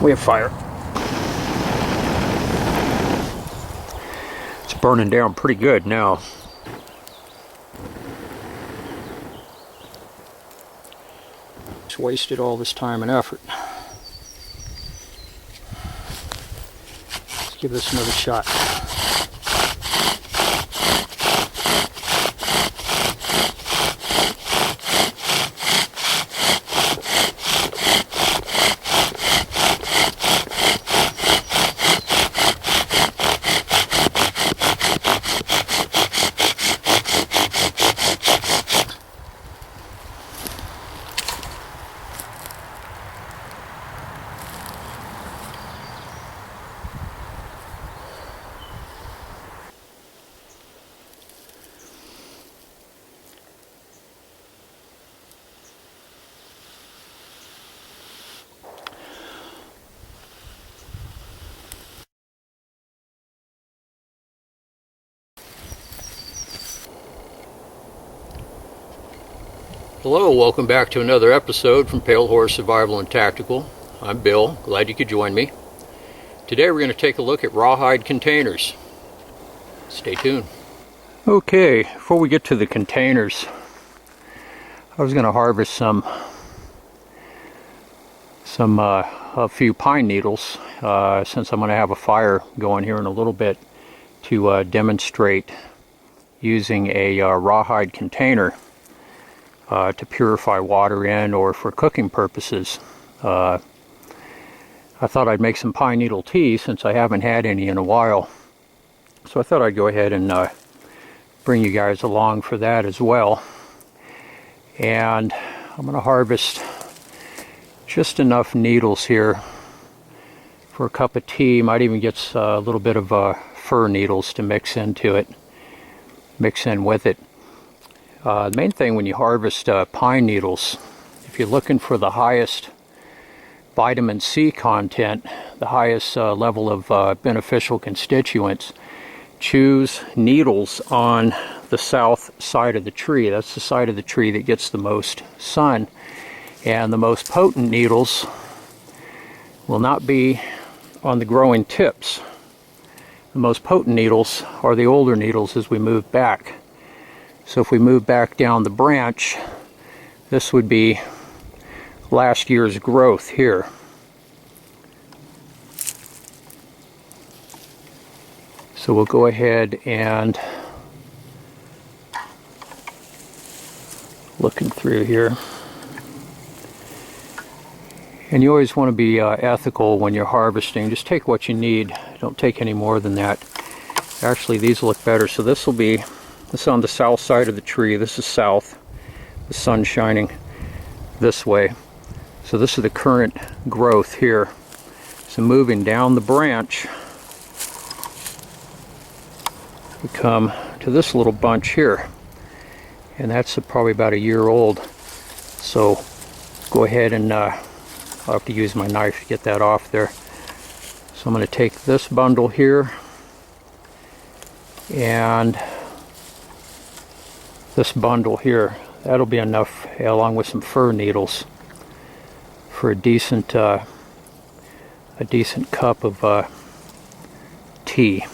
We have fire. It's burning down pretty good now. Just wasted all this time and effort. Let's give this another shot. Hello, welcome back to another episode from Pale Horse Survival and Tactical. I'm Bill, glad you could join me. Today we're going to take a look at rawhide containers. Stay tuned. Okay, before we get to the containers, I was going to harvest a few pine needles since I'm going to have a fire going here in a little bit to demonstrate using a rawhide container to purify water in or for cooking purposes. I thought I'd make some pine needle tea since I haven't had any in a while. So I thought I'd go ahead and bring you guys along for that as well. And I'm going to harvest just enough needles here for a cup of tea. Might even get a little bit of fir needles to mix in with it. The main thing when you harvest pine needles, if you're looking for the highest vitamin C content, the highest level of beneficial constituents, choose needles on the south side of the tree. That's the side of the tree that gets the most sun. And the most potent needles will not be on the growing tips. The most potent needles are the older needles as we move back. So if we move back down the branch, this would be last year's growth here. So we'll go ahead and looking through here. And you always want to be ethical when you're harvesting. Just take what you need. Don't take any more than that. Actually, these look better. So this will be this on the south side of the tree. This is south. The sun's shining this way. So this is the current growth here. So moving down the branch, we come to this little bunch here. And that's probably about a year old. So go ahead and I'll have to use my knife to get that off there. So I'm going to take this bundle here and this bundle here. That'll be enough, along with some fir needles, for a decent cup of tea.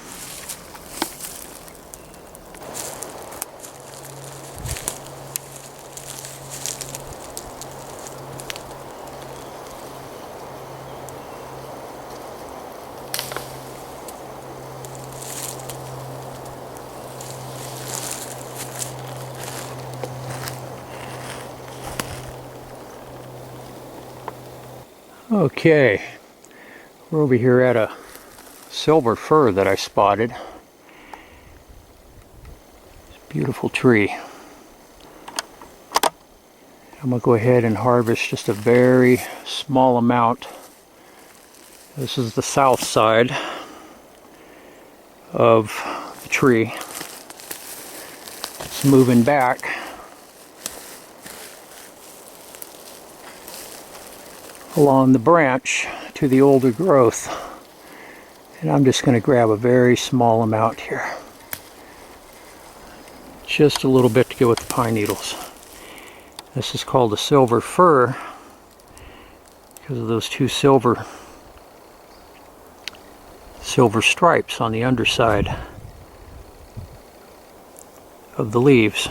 Okay, we're over here at a silver fir that I spotted. It's a beautiful tree. I'm going to go ahead and harvest just a very small amount. This is the south side of the tree. It's moving back. Along the branch to the older growth, and I'm just going to grab a very small amount here, just a little bit to go with the pine needles. This is called a silver fir because of those two silver silver stripes on the underside of the leaves.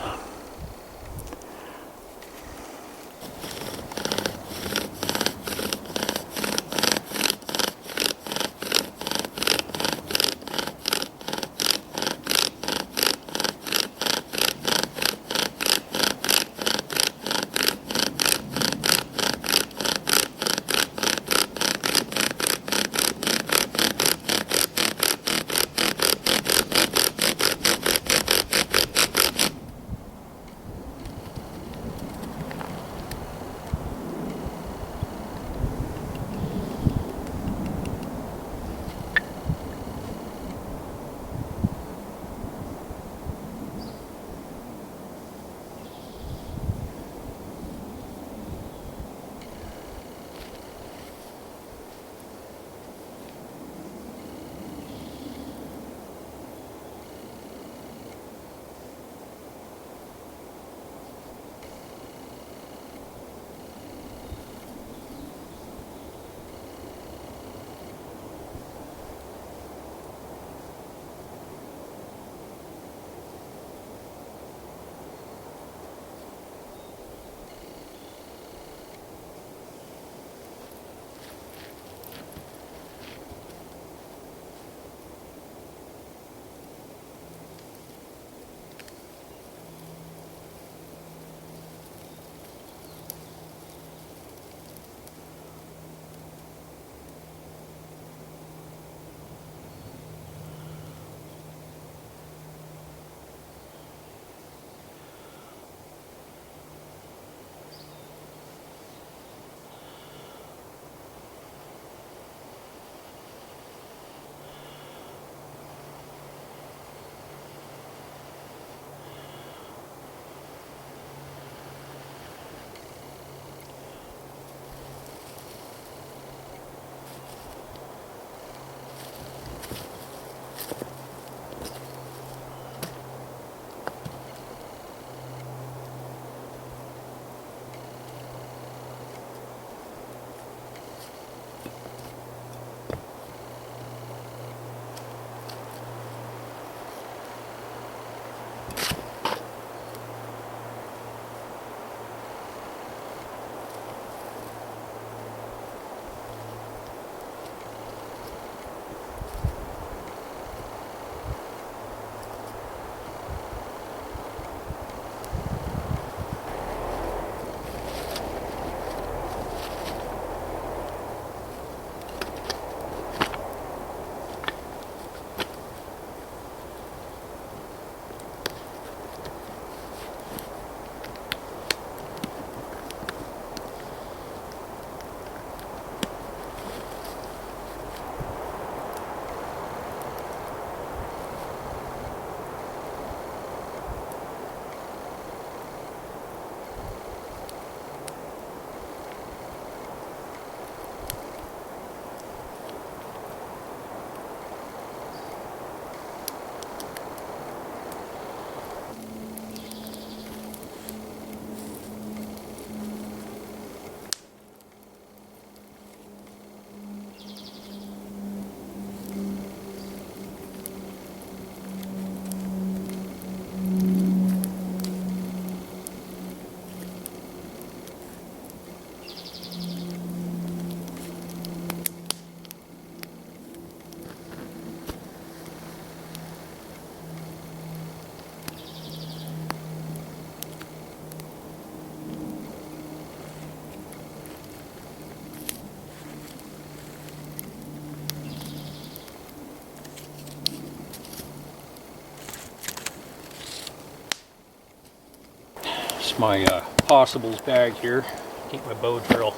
My possibles bag here. Keep my bow drill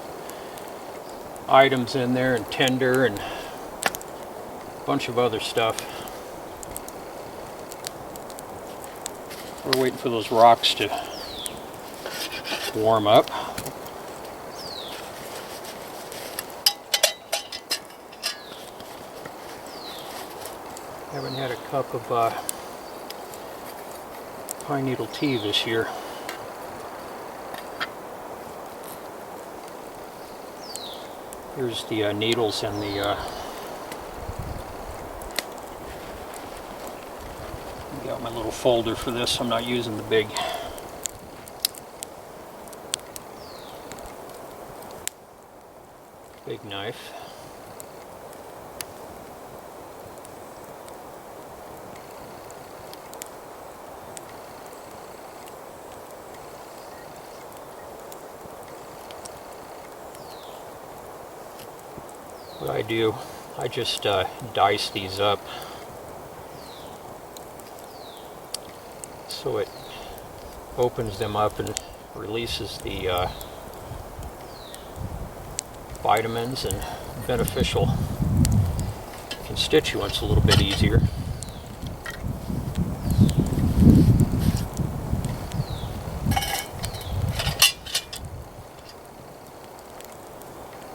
items in there, and tinder and a bunch of other stuff. We're waiting for those rocks to warm up. Haven't had a cup of pine needle tea this year. Here's the needles and the Got my little folder for this, so I'm not using the big knife. What I do, I just dice these up so it opens them up and releases the vitamins and beneficial constituents a little bit easier.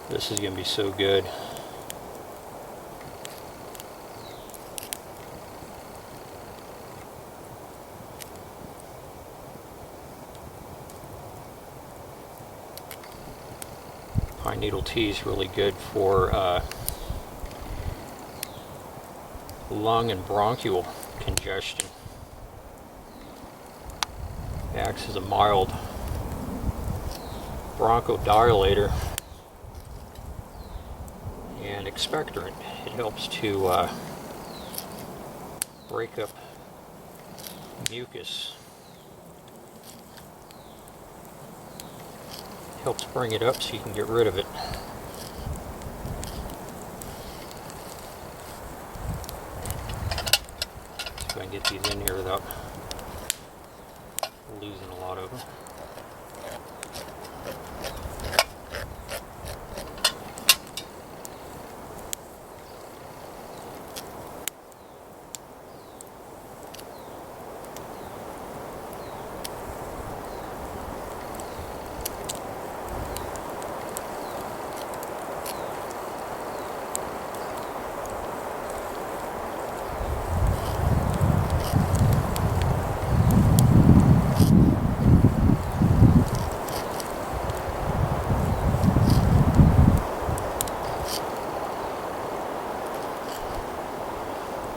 This is going to be so good. Pine needle tea is really good for lung and bronchial congestion. It acts as a mild bronchodilator and expectorant. It helps to break up mucus. Helps bring it up so you can get rid of it. See if I can get these in here without losing a lot of them.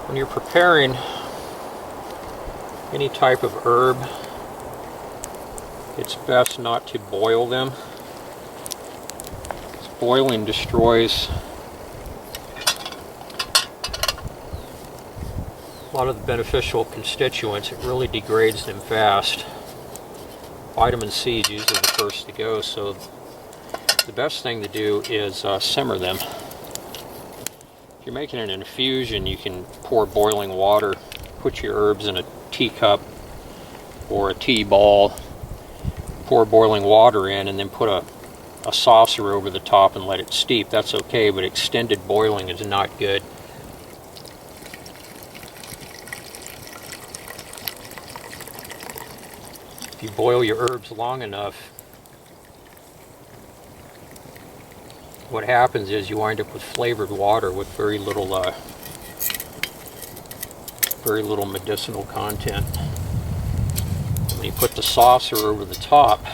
When you're preparing any type of herb, it's best not to boil them. Boiling destroys a lot of the beneficial constituents. It really degrades them fast. Vitamin C is usually the first to go, so the best thing to do is simmer them. If you're making an infusion, you can pour boiling water, put your herbs in a teacup or a tea ball, pour boiling water in, and then put a saucer over the top and let it steep. That's okay, but extended boiling is not good. If you boil your herbs long enough, what happens is you wind up with flavored water with very little medicinal content. When you put the saucer over the top,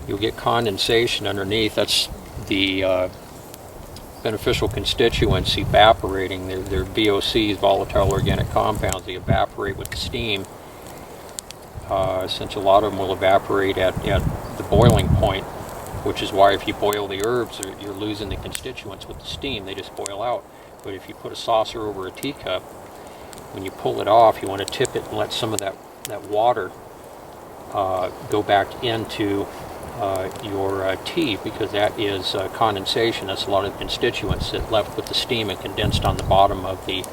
you'll get condensation underneath. That's the beneficial constituents evaporating. They're VOCs, volatile organic compounds. They evaporate with the steam. Since a lot of them will evaporate at the boiling point, which is why if you boil the herbs, you're losing the constituents with the steam. They just boil out. But if you put a saucer over a teacup, when you pull it off, you want to tip it and let some of that water go back into your tea, because that is condensation. That's a lot of the constituents that left with the steam and condensed on the bottom of the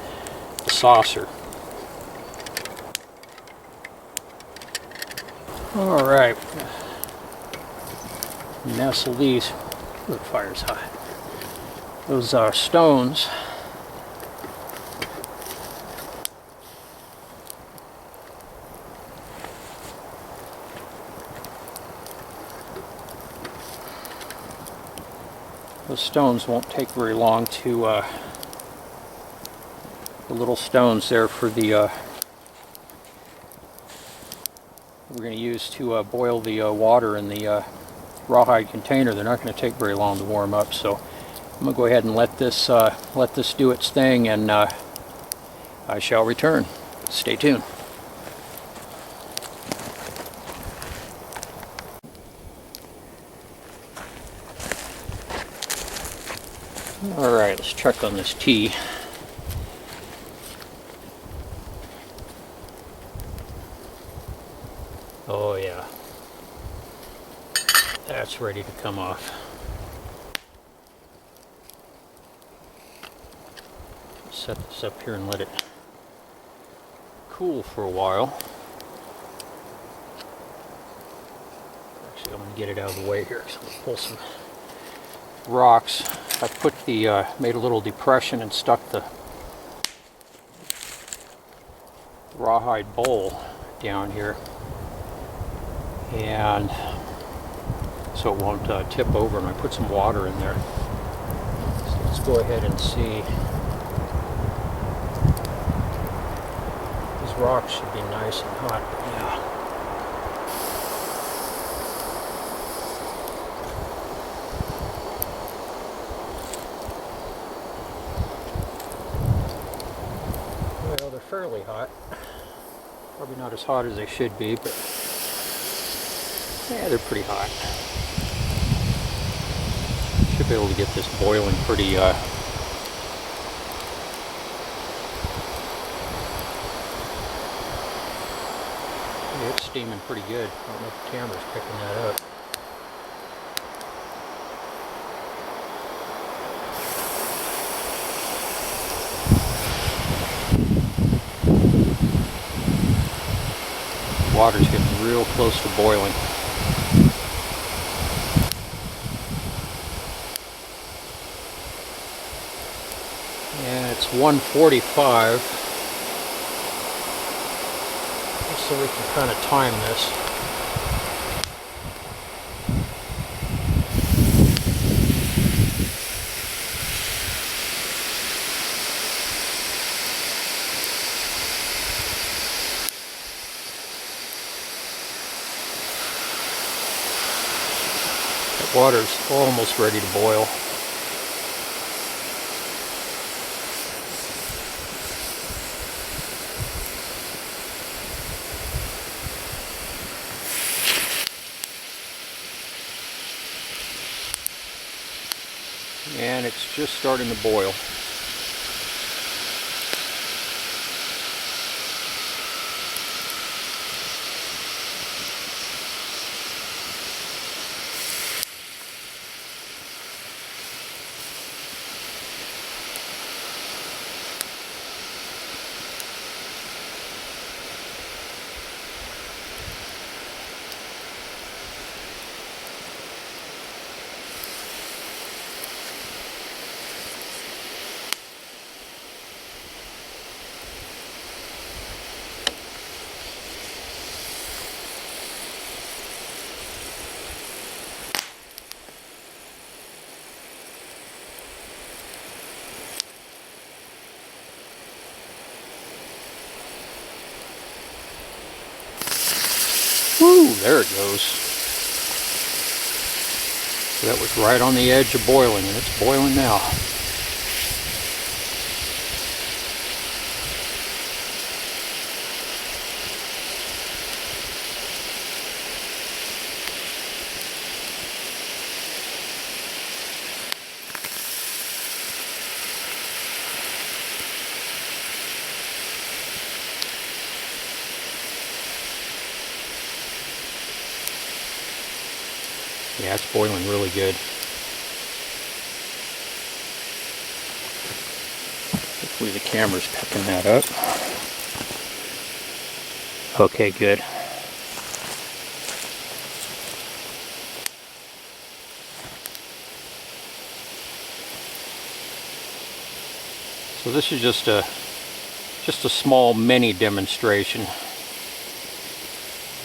saucer. All right. Nestle these. The fire's hot. Those are stones. Those stones won't take very long to. The little stones there for the. We're going to use to boil the water in the rawhide container. They're not going to take very long to warm up, so I'm going to go ahead and let this do its thing, and I shall return. Stay tuned. Alright, let's check on this tea. Oh yeah, that's ready to come off. Set this up here and let it cool for a while. Actually, I'm going to get it out of the way here, so I'm going to pull some rocks. I put the made a little depression and stuck the rawhide bowl down here, and so it won't tip over, and I put some water in there. So let's go ahead and see. These rocks should be nice and hot. Yeah. Well, they're fairly hot. Probably not as hot as they should be, but yeah, they're pretty hot. Should be able to get this boiling pretty yeah, it's steaming pretty good. I don't know if the camera's picking that up. Water's getting real close to boiling. Yeah, it's 1:45. So we can kind of time this. The water's almost ready to boil. And it's just starting to boil. Woo, there it goes. So that was right on the edge of boiling, and it's boiling now. Yeah, it's boiling really good. Hopefully the camera's picking that up. Okay, good. So this is just a small mini demonstration.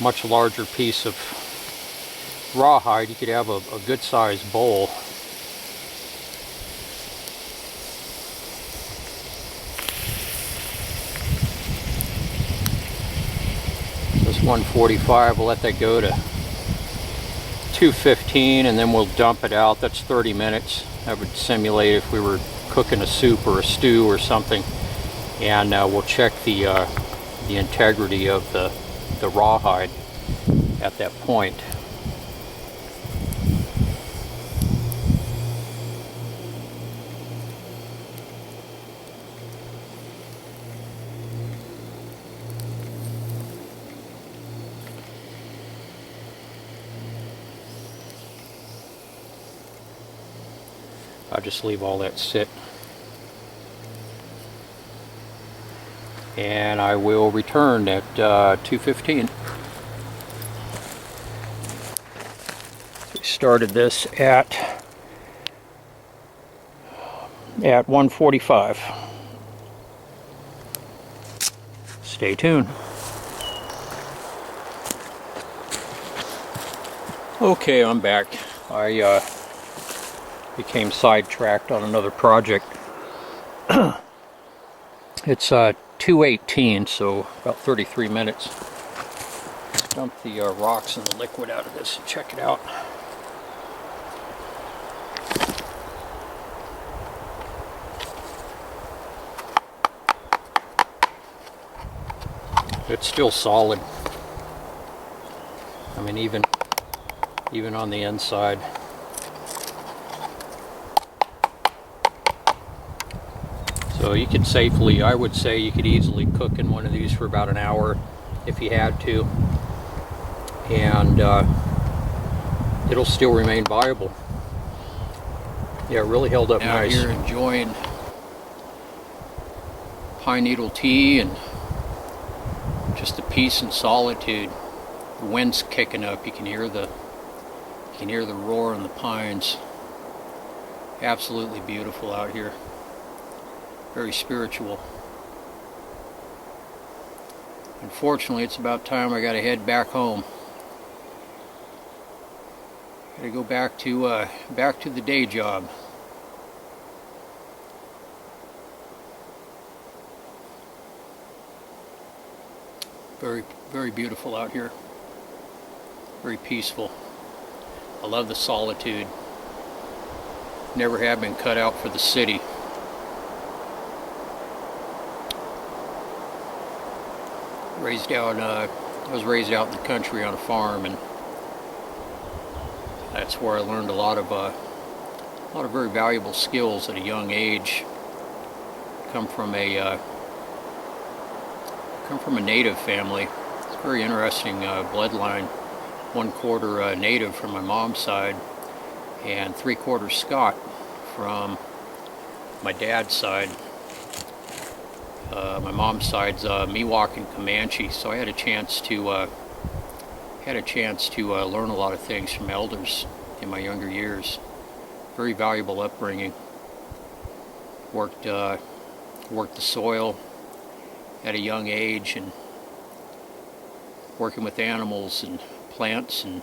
Much larger piece of rawhide, you could have a good sized bowl. This 145, we'll let that go to 215 and then we'll dump it out. That's 30 minutes. That would simulate if we were cooking a soup or a stew or something. And we'll check the the integrity of the rawhide at that point. I'll just leave all that sit, and I will return at 2:15. We started this at 1:45. Stay tuned. Okay, I'm back. I became sidetracked on another project. It's 2:18, so about 33 minutes. Let's dump the rocks and the liquid out of this and check it out. It's still solid. I mean, even on the inside. So you could safely, I would say you could easily cook in one of these for about an hour if you had to, and it'll still remain viable. Yeah, it really held up nice. Out here enjoying pine needle tea and just the peace and solitude. The wind's kicking up. You can hear the roar in the pines. Absolutely beautiful out here. Very spiritual. Unfortunately, it's about time I gotta head back home. Gotta go back to the day job. Very, very beautiful out here. Very peaceful. I love the solitude. Never have been cut out for the city. I was raised out in the country on a farm, and that's where I learned a lot of very valuable skills at a young age. Come from a native family. It's a very interesting bloodline. 1/4 native from my mom's side, and 3/4 Scot from my dad's side. My mom's side's Miwok and Comanche, so I had a chance to learn a lot of things from elders in my younger years. Very valuable upbringing. Worked the soil at a young age, and working with animals and plants and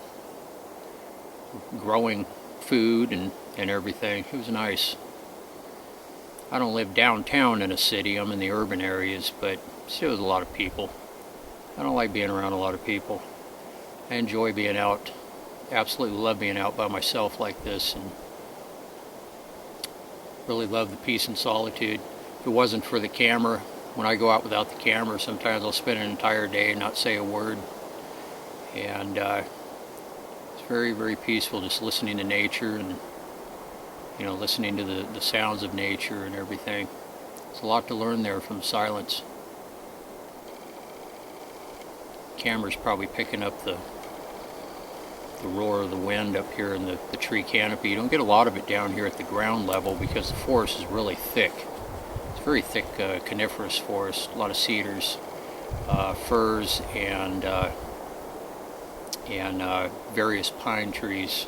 growing food and everything. It was nice. I don't live downtown in a city. I'm in the urban areas, but still there's a lot of people. I don't like being around a lot of people. I enjoy being out. Absolutely love being out by myself like this, and really love the peace and solitude. If it wasn't for the camera, when I go out without the camera, sometimes I'll spend an entire day and not say a word. And it's very, very peaceful, just listening to nature and listening to the sounds of nature and everything. There's a lot to learn there from silence. Camera's probably picking up the roar of the wind up here in the tree canopy. You don't get a lot of it down here at the ground level because the forest is really thick. It's a very thick coniferous forest. A lot of cedars, firs, and various pine trees,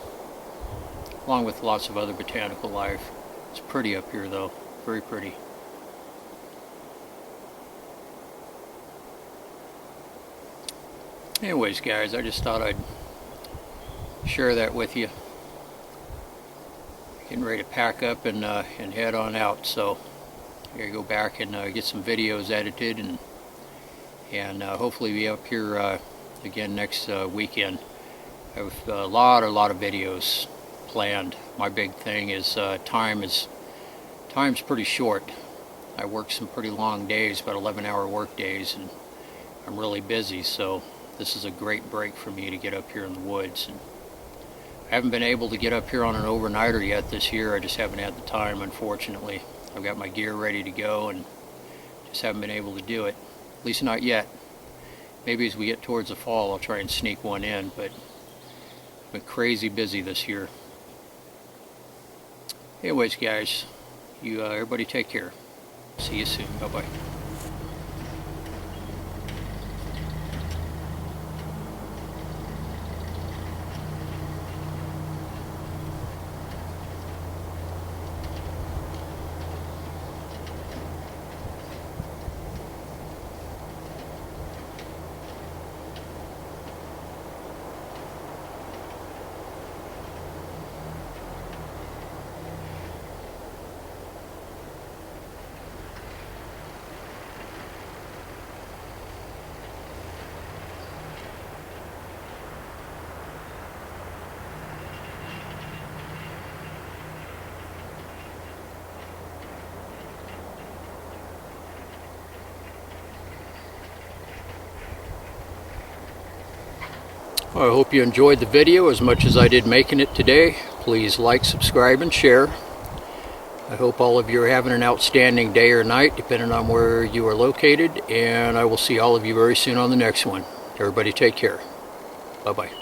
along with lots of other botanical life. It's pretty up here though, very pretty. Anyways guys, I just thought I'd share that with you. Getting ready to pack up and head on out, so I gotta go back and get some videos edited and hopefully be up here again next weekend. I have a lot of videos planned. My big thing is time's pretty short. I work some pretty long days, about 11-hour work days, and I'm really busy, so this is a great break for me to get up here in the woods. And I haven't been able to get up here on an overnighter yet this year. I just haven't had the time, unfortunately. I've got my gear ready to go and just haven't been able to do it, at least not yet. Maybe as we get towards the fall I'll try and sneak one in, but I've been crazy busy this year. Anyways guys, everybody take care. See you soon. Bye bye. I hope you enjoyed the video as much as I did making it today. Please like, subscribe, and share. I hope all of you are having an outstanding day or night, depending on where you are located, and I will see all of you very soon on the next one. Everybody take care. Bye-bye.